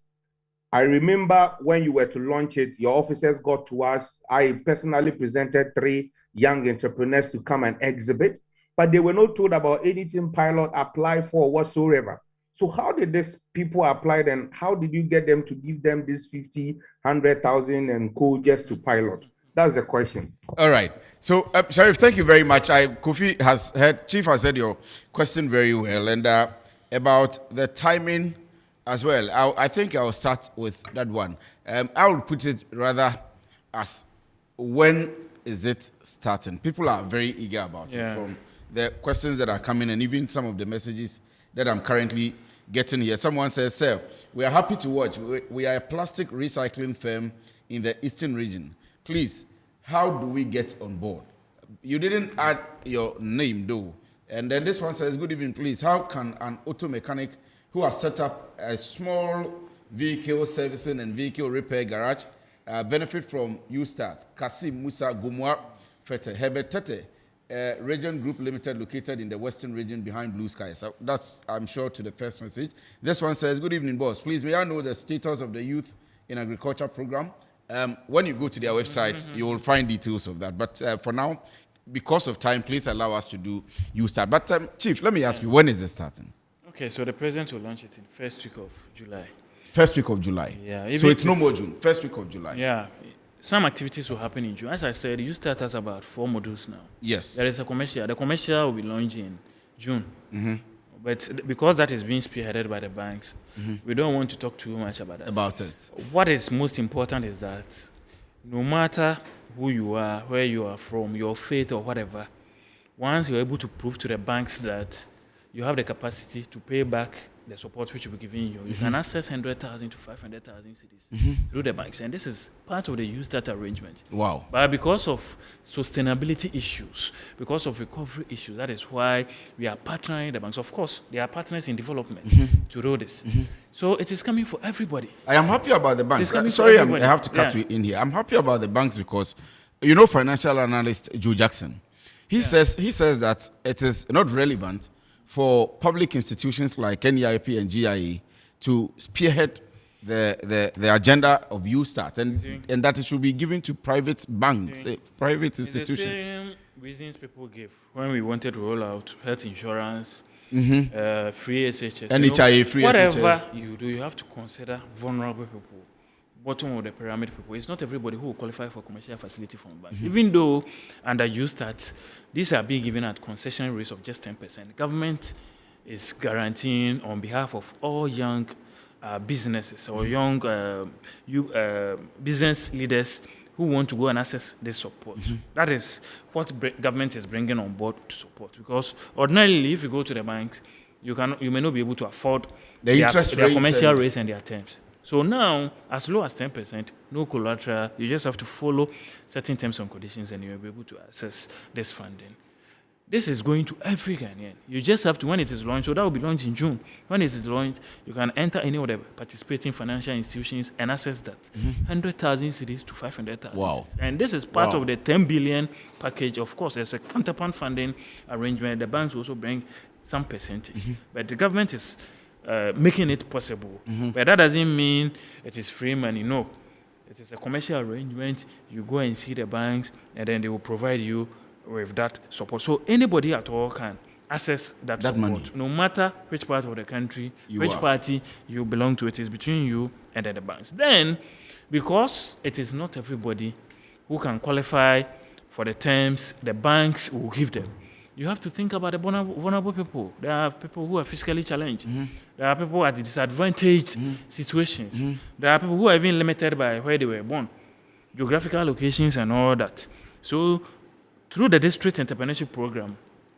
I remember when you were to launch it, your officers got to us. I personally presented 3 young entrepreneurs to come and exhibit, but they were not told about anything pilot apply for whatsoever. So how did these people apply, and how did you get them to give them this 50, 100,000 and co just to pilot? That's the question. All right. So, Sheriff, thank you very much. Chief has said your question very well, and about the timing as well. I think I'll start with that one. I would put it rather as when is it starting? People are very eager about it from the questions that are coming and even some of the messages that I'm currently getting here. Someone says, sir, we are happy to watch. We are a plastic recycling firm in the Eastern region. Please, how do we get on board? You didn't add your name, though. And then this one says, good evening, please. How can an auto mechanic who has set up a small vehicle servicing and vehicle repair garage benefit from YOUSTART? Kasim Musa Gumwa Fete Herbert Tete, Region Group Limited, located in the Western region behind Blue Sky. So that's, I'm sure, to the first message. This one says, good evening, boss. Please, may I know the status of the Youth in Agriculture program? When you go to their website, you will find details of that. But for now, because of time, please allow us to do YOUSTART. But Chief, let me ask you, when is it starting? Okay, so the president will launch it in first week of July. First week of July. Yeah. So it's no more June. First week of July. Yeah. some activities will happen in June. As I said, YOUSTART has about 4 modules now. Yes. There is a commercial. The commercial will be launched in June. But because that is being spearheaded by the banks, we don't want to talk too much about that. About it. What is most important is that no matter who you are, where you are from, your faith or whatever, once you're able to prove to the banks that you have the capacity to pay back the support which will be given you, you can access 100,000 to 500,000 cities through the banks. And this is part of the YOUSTART arrangement. Wow. But because of sustainability issues, because of recovery issues, that is why we are partnering the banks. Of course, they are partners in development to do this. So it is coming for everybody. I am happy about the banks. coming for Sorry, I everybody. have to cut you in here. I'm happy about the banks because, you know, financial analyst Joe Jackson, he says that it is not relevant for public institutions like NEIP and GIE to spearhead the agenda of YOUSTART and that it should be given to private banks, private institutions. It's the same reasons people give when we wanted to roll out health insurance, free SHS. NHIA, free whatever SHS. you do, you have to consider vulnerable people, bottom of the pyramid people. It's not everybody who will qualify for commercial facility from bank. Even though under YOUSTART, these are being given at concession rates of just 10%. The government is guaranteeing on behalf of all young businesses or young business leaders who want to go and access this support. That is what government is bringing on board to support. Because ordinarily, if you go to the banks, you may not be able to afford The interest their rates commercial and- rates and their terms. So now, as low as 10%, no collateral, you just have to follow certain terms and conditions and you'll be able to access this funding. This is going to every Ghanaian. You just have to, when it is launched, so that will be launched in June. When it is launched, you can enter any of the participating financial institutions and access that. 100,000 cities to 500,000 Wow. cities. And this is part Wow. of the 10 billion package. Of course, there's a counterpart funding arrangement. The banks also bring some percentage. But the government is making it possible. But that doesn't mean it is free money. No. It is a commercial arrangement. You go and see the banks, and then they will provide you with that support. So anybody at all can access that support. money. No matter which part of the country, which party you belong to, it is between you and then the banks. Then, because it is not everybody who can qualify for the terms the banks will give them, you have to think about the vulnerable people. There are people who are physically challenged. There are people at disadvantaged situations. There are people who are even limited by where they were born, geographical locations and all that. So through the district entrepreneurship program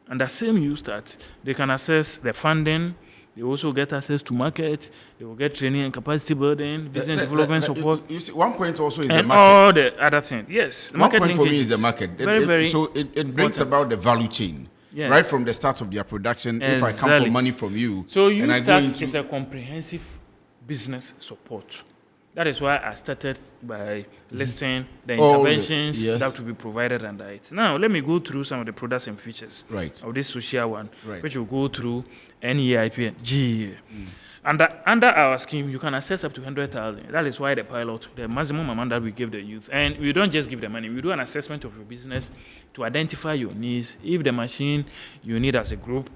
and the same YOUSTART, they can access the funding. They also get access to market. They will get training and capacity building, business development support, You see, one point also is the and market. all the other things. Yes, the One market point for me linkage is the market. Very So it brings important. about the value chain. Yes. Right from the start of their production, if I come Exactly. for money from you, So and I go YOUSTART into is a comprehensive business support. That is why I started by listing the Oh, interventions yes. that will be provided under it. Now, let me go through some of the products and features Right. of this social one, Right. which will go through NEIP and GEA. Under our scheme, you can access up to 100,000. That is why the pilot, the maximum amount that we give the youth. And we don't just give the money. We do an assessment of your business to identify your needs. If the machine you need as a group,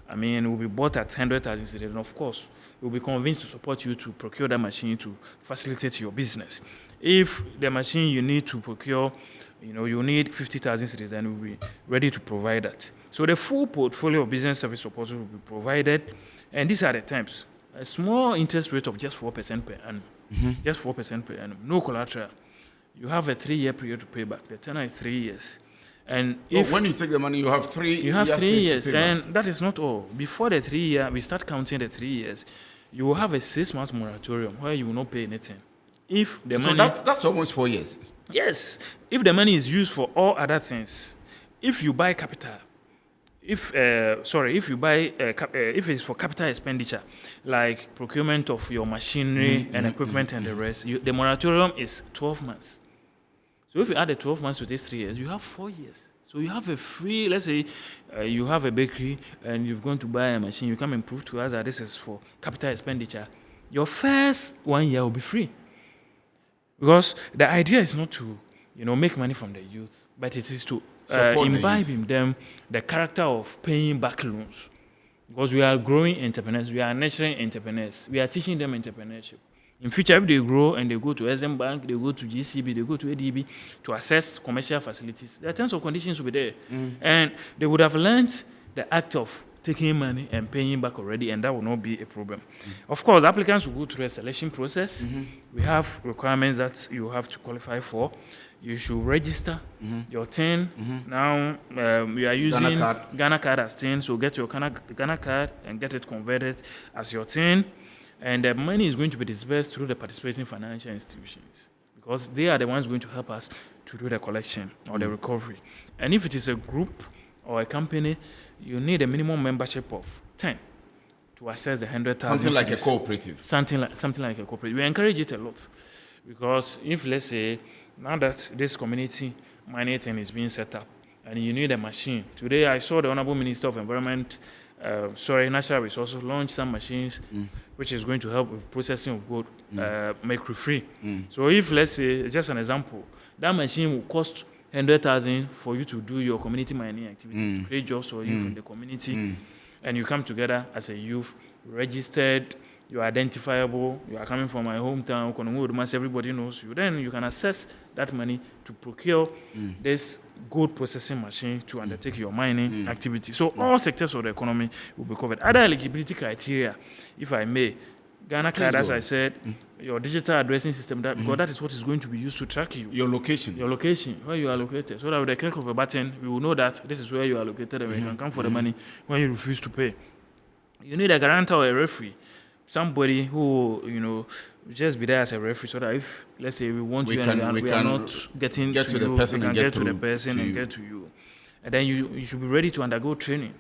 will be bought at 100,000 cedis, and of course, we'll be convinced to support you to procure that machine to facilitate your business. If the machine you need to procure, you need 50,000 cedis, then we'll be ready to provide that. So the full portfolio of business service support will be provided, and these are the terms. A small interest rate of just 4% per annum. Just 4% per annum. No collateral. You have a 3-year period to pay back. The tenor is 3 years. And if when you take the money, you have 3 you have 3 years, to pay back. and that is not all. Before the 3 year, we start counting the 3 years. You will have a 6 months moratorium where you will not pay anything. If the So money, that's almost 4 years. yes, if the money is used for all other things, if you buy capital, if it's for capital expenditure, like procurement of your machinery and equipment and the rest, the moratorium is 12 months. So if you add the 12 months to these 3 years, you have 4 years. So you have a free, let's say you have a bakery and you've gone to buy a machine, you come and prove to us that this is for capital expenditure. Your first 1 year will be free. Because the idea is not to, make money from the youth, but it is to Support the imbibe youth. in them the character of paying back loans. Because we are growing entrepreneurs, we are nurturing entrepreneurs, we are teaching them entrepreneurship. In future, if they grow and they go to SM Bank, they go to GCB, they go to ADB to access commercial facilities, their terms of conditions will be there. And they would have learned the act of taking money and paying back already, and that will not be a problem. Of course, applicants will go through a selection process. We have requirements that you have to qualify for. You should register your TIN. Now, we are using Ghana card as TIN, so get your Ghana card and get it converted as your TIN. And the money is going to be disbursed through the participating financial institutions because they are the ones going to help us to do the collection or the recovery. And if it is a group or a company, you need a minimum membership of 10 to access the 100,000. Something like a cooperative. Something like a cooperative. We encourage it a lot because if, let's say, now that this community mining thing is being set up and you need a machine. Today I saw the Honorable Minister of Environment, Natural Resources launch some machines which is going to help with processing of gold, mercury-free. So if, let's say, just an example, that machine will cost 100,000 for you to do your community mining activities, to create jobs for you in the community, and you come together as a youth, registered, you are identifiable, you are coming from my hometown, everybody knows you. Then you can access that money to procure this gold processing machine to undertake your mining activity. So all sectors of the economy will be covered. Other eligibility criteria, if I may, Ghana card, as I said, your digital addressing system, that because that is what is going to be used to track you. Your location, where you are located. So that with the click of a button, we will know that this is where you are located and you can come for the money when you refuse to pay. You need a guarantor or a referee. Somebody who, just be there as a referee so that if, let's say, we want you and we are not getting to the person, we can get to the person and get to you. And then you should be ready to undergo training,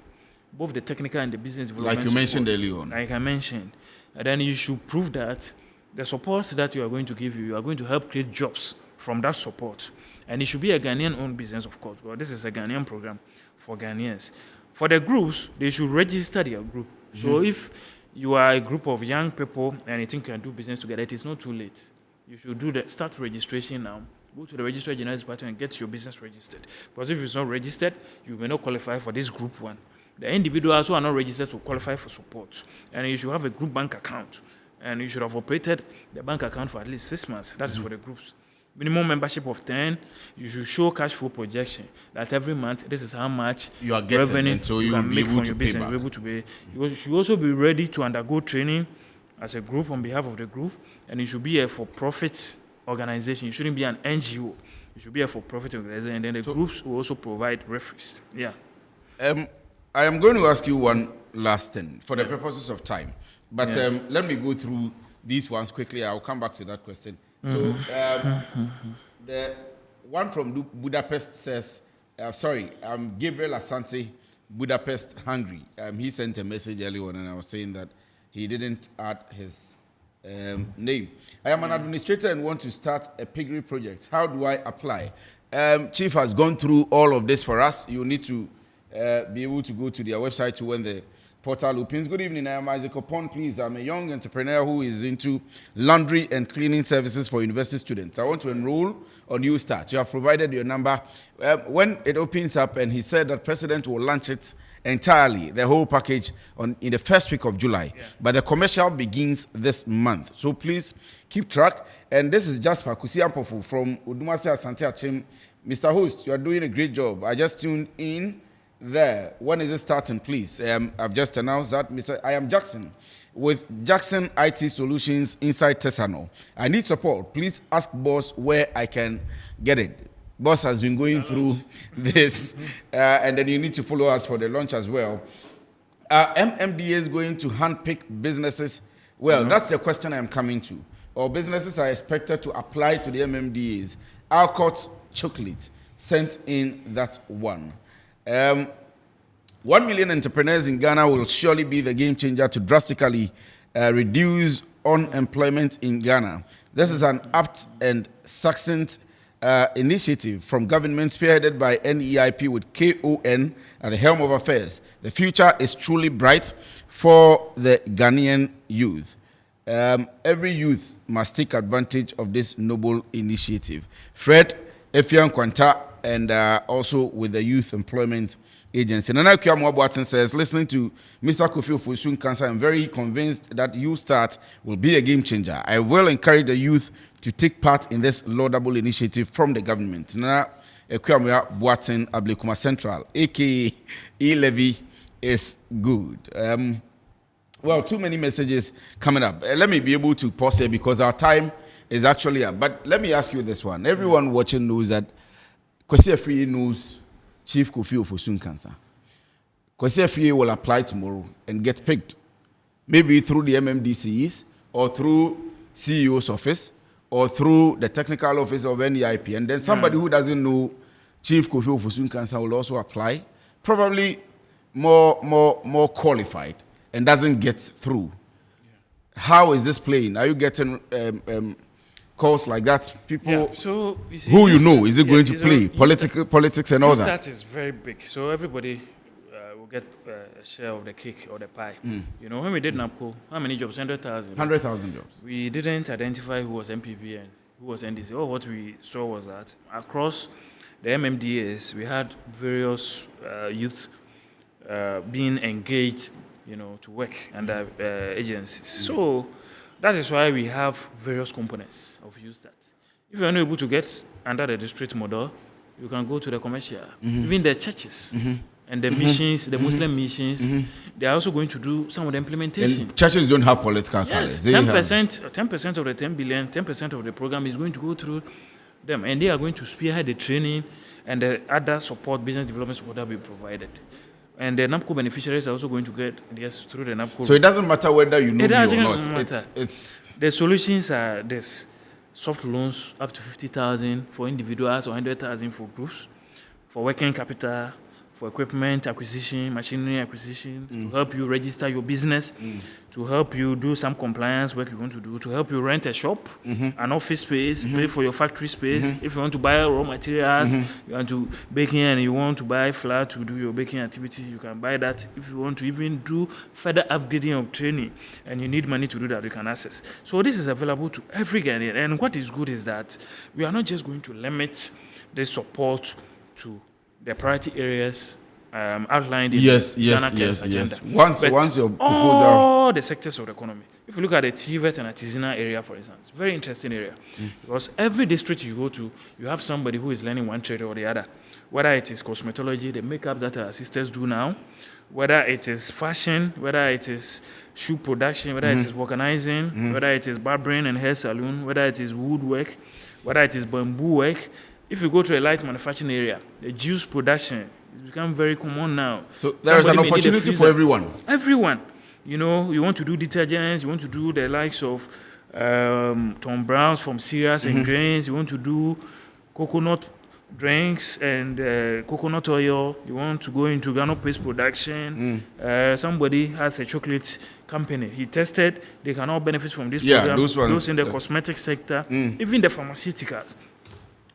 both the technical and the business development. Like you mentioned earlier on. Like I mentioned. And then you should prove that the support that you are going to give you are going to help create jobs from that support. And it should be a Ghanaian-owned business, of course, because this is a Ghanaian program for Ghanaians. For the groups, they should register their group. So if you are a group of young people and you think you can do business together, it is not too late. You should start registration now. Go to the Registrar General's Department and get your business registered. Because if it's not registered, you may not qualify for this group one. The individuals who are not registered will qualify for support. And you should have a group bank account. And you should have operated the bank account for at least 6 months. That is for the groups. Minimum membership of 10. You should show cash flow projection that every month this is how much you are getting, revenue and so you will can be make able from to your pay business. back. Be able to pay. You should also be ready to undergo training as a group on behalf of the group, and you should be a for-profit organization. You shouldn't be an NGO. You should be a for-profit organization, and then the groups will also provide referees. Yeah. I am going to ask you one last thing for the purposes of time, but let me go through these ones quickly. I'll come back to that question. So the one from Budapest says, Gabriel Asante, Budapest, Hungary. He sent a message earlier on, and I was saying that he didn't add his name. I am an administrator and want to start a piggery project. How do I apply? Chief has gone through all of this for us. You need to be able to go to their website to when the portal opens. Good evening. I am Isaac Opon, please. I'm a young entrepreneur who is into laundry and cleaning services for university students. I want to enroll on YOUSTART. You have provided your number. When it opens up, and he said that President will launch it entirely, the whole package, in the first week of July. Yeah. But the commercial begins this month. So please keep track. And this is just for Kusi Ampofu from Udumase Asante Achim. Mr. Host, you are doing a great job. I just tuned in there. When is it starting, please? I've just announced that. I am Jackson with Jackson IT Solutions inside Tesano. I need support. Please ask boss where I can get it. Boss has been going through this, and then you need to follow us for the launch as well. MMDA is going to handpick businesses. Well, that's the question I am coming to. Or businesses are expected to apply to the MMDAs. Alcott Chocolate sent in that one. 1 million entrepreneurs in Ghana will surely be the game changer to drastically reduce unemployment in Ghana. This is an apt and succinct initiative from government spearheaded by NEIP with KON at the helm of affairs. The future is truly bright for the Ghanaian youth. Every youth must take advantage of this noble initiative. Fred Efian Kwanta, and also with the Youth Employment Agency. Nana Kuyamo Boateng says, listening to Mr. Kofi Ofosu Nkansah, I'm very convinced that YouStart will be a game changer. I will encourage the youth to take part in this laudable initiative from the government. Nana Kuyamo Boateng Ablekuma Central, aka E-Levy, is good. Well, too many messages coming up. Let me be able to pause here because our time is actually up. But let me ask you this one. Everyone watching knows that Kwesi Afriyie knows Chief Kofi Ofosu Nkansah. Kwesi Afriyie will apply tomorrow and get picked. Maybe through the MMDCs or through CEO's office or through the technical office of NEIP. And then somebody who doesn't know Chief Kofi Ofosu Nkansah will also apply, probably more qualified, and doesn't get through. How is this playing? Are you getting calls like that? People so you see, who you know, is it going to play politics and all that? That is very big. So everybody will get a share of the cake or the pie. You know, when we did NAPCO, how many jobs? 100,000. 100,000 jobs. We didn't identify who was MPP and who was NDC. All what we saw was that across the MMDAs, we had various youth being engaged, you know, to work under agencies. So that is why we have various components of YouStart. If you are not able to get under the district model, you can go to the commercial. Even the churches and the missions, the Muslim missions, they are also going to do some of the implementation. And churches don't have political colors. 10% of the 10 billion, 10% of the program is going to go through them, and they are going to spearhead the training and the other support, business development support that will be provided. And the NAPCO beneficiaries are also going to get through the NAPCO. So it doesn't matter whether you know it me or doesn't not. matter. It's the solutions are this: soft loans up to 50,000 for individuals or 100,000 for groups, for working capital, for equipment acquisition, machinery acquisition, to help you register your business, to help you do some compliance work you want to do, to help you rent a shop, an office space, pay for your factory space. If you want to buy raw materials, you want to bake in and you want to buy flour to do your baking activity, you can buy that. If you want to even do further upgrading of training and you need money to do that, you can access. So this is available to every Ghanaian. And what is good is that we are not just going to limit this support to the priority areas outlined in the Ghana Cares agenda. Once your proposal, all the sectors of the economy. If you look at the TVET and artisanal area, for instance, very interesting area, because every district you go to, you have somebody who is learning one trade or the other. Whether it is cosmetology, the makeup that our sisters do now, whether it is fashion, whether it is shoe production, whether it is vulcanizing, whether it is barbering and hair salon, whether it is woodwork, whether it is bamboo work. If you go to a light manufacturing area, the juice production has become very common now. So there is an opportunity for everyone. Everyone. You know, you want to do detergents, you want to do the likes of Tom Browns from cereals and grains, you want to do coconut drinks and coconut oil, you want to go into granule paste production. Somebody has a chocolate company. He tested, they can all benefit from this program. Those in the cosmetic sector, even the pharmaceuticals.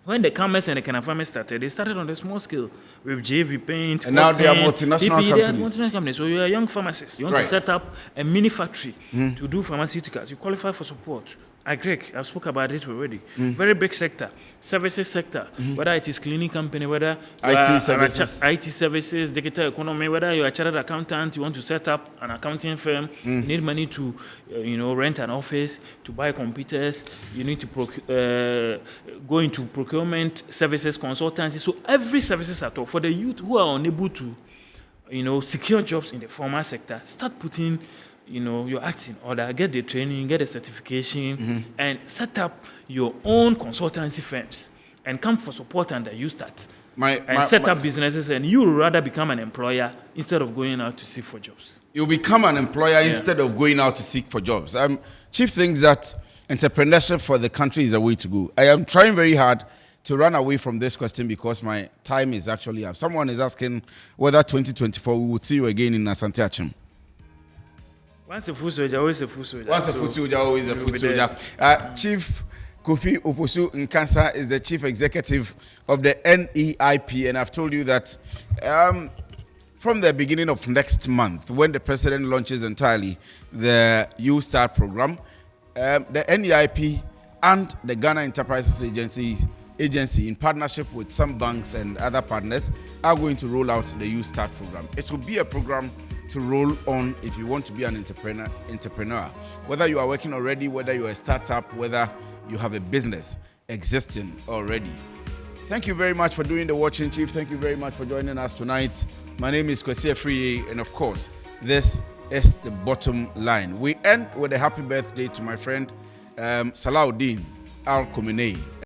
When the commerce and the Ghana farmers started, they started on the small scale with JV Paint, and now they are multinational companies. They are multinational companies. So you are a young pharmacist. You want to set up a mini factory to do pharmaceuticals. You qualify for support. I agree. I spoke about it already. Very big sector. Services sector. Whether it is cleaning company, whether IT services, digital economy, whether you're a chartered accountant, you want to set up an accounting firm, you need money to rent an office, to buy computers, you need to go into procurement services, consultancy. So every services at all. For the youth who are unable to secure jobs in the formal sector, start putting your act in order, get the training, get the certification, and set up your own consultancy firms and come for support under YouStart. Set up businesses, and you rather become an employer instead of going out to seek for jobs. You become an employer instead of going out to seek for jobs. Chief thinks that entrepreneurship for the country is a way to go. I am trying very hard to run away from this question because my time is actually up. Someone is asking whether 2024 we would see you again in Asante Achim. Once a full soldier, always a full soldier. Once a full soldier, always a full soldier. Chief Kofi Ofosu Nkansah is the chief executive of the NEIP, and I've told you that from the beginning of next month, when the president launches entirely the YouStart program, the NEIP and the Ghana Enterprises Agency agency, in partnership with some banks and other partners, are going to roll out the YOUSTART program. It will be a program to roll on if you want to be an entrepreneur. Whether you are working already, whether you are a startup, whether you have a business existing already. Thank you very much for doing the watching, Chief. Thank you very much for joining us tonight. My name is Kwesi Afriye, and of course, this is the Bottom Line. We end with a happy birthday to my friend Salahuddin Al Khamenei.